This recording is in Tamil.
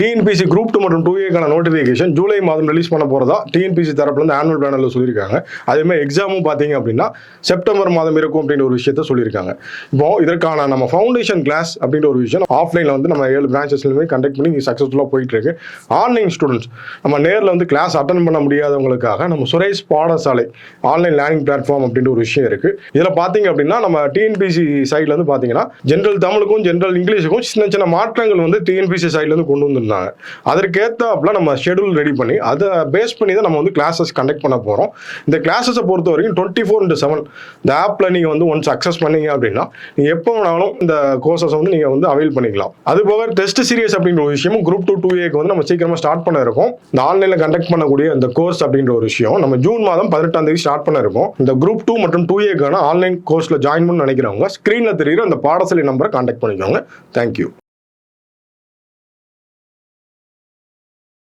டிஎன்பிசி குரூப் 2 மற்றும் 2A நோட்டிஃபிகேஷன் ஜூலை மாதம் ரிலீஸ் பண்ண போறதா டிஎன்பிசி தரப்புல இருந்து ஆனுவல் பேனல்ல சொல்லியிருக்காங்க. அதே மாதிரி எக்ஸாமும் பாத்தீங்க அப்படின்னா செப்டம்பர் மாதம் இருக்கும் அப்படின்ற ஒரு விஷயத்த சொல்லியிருக்காங்க. இப்போ இதற்கான நம்ம ஃபவுண்டேஷன் கிளாஸ் அப்படின்ற ஒரு விஷயம் ஆஃப்லைன்ல வந்து நம்ம 7 பிரான்ச்சஸ்லயுமே கண்டக்ட் பண்ணி சக்சஸ்ஃபுல்லா போயிட்டு இருக்கு. ஆன்லைன் ஸ்டூடெண்ட்ஸ் நம்ம நேரில் வந்து கிளாஸ் அட்டன் பண்ண முடியாதவங்களுக்காக நம்ம சுரேஷ் பாடசாலை ஆன்லைன் லேர்னிங் பிளாட்ஃபார்ம் அப்படின்ற ஒரு விஷயம் இருக்கு. இதுல பாத்தீங்க அப்படின்னா நம்ம டிஎன்பிசி சைட்ல இருந்து பாத்தீங்கன்னா ஜென்ரல் தமிழுக்கும் ஜென்ரல் இங்கிலீஷுக்கும் சின்ன சின்ன மாற்றங்கள் வந்து டிஎன்பிசி சைட்ல இருந்து கொண்டு வந்து அதற்கேற்றாப்புல நம்ம ஷெட்யூல் ரெடி பண்ணி அதை பேஸ் பண்ணி தான் நம்ம வந்து கிளாஸஸ் கண்டக்ட் பண்ண போறோம். இந்த கிளாஸஸை பொறுத்த வரைக்கும் 24/7 இந்த ஆப்ல நீங்க வந்து ஒன்ஸ் அக்சஸ் பண்ணீங்க அப்படின்னா நீங்க எப்போ வேணாலும் இந்த கோர்சஸ் வந்து நீங்க வந்து அவைல் பண்ணிக்கலாம். அது போக டெஸ்ட் சீரியஸ் அப்படின்ற ஒரு விஷயமும் குரூப் 2 2Aக்கு வந்து நம்ம சீக்கிரமா ஸ்டார்ட் பண்ண இருக்கோம். இந்த ஆன்லைன்ல கண்டக்ட் பண்ணக்கூடிய இந்த கோர்ஸ் அப்படின்ற ஒரு விஷயம் நம்ம ஜூன் மாதம் 18ஆம் தேதி ஸ்டார்ட் பண்ண இருக்கோம். இந்த குரூப் 2 மற்றும் 2Aக்கான ஆன்லைன் கோர்ஸ்ல ஜாயின் பண்ண நினைக்கிறவங்க ஸ்கிரீன்ல தெரியுற அந்த பாடசாலை நம்பரை கான்டாக்ட் பண்ணிக்கோங்க. தேங்க்யூ.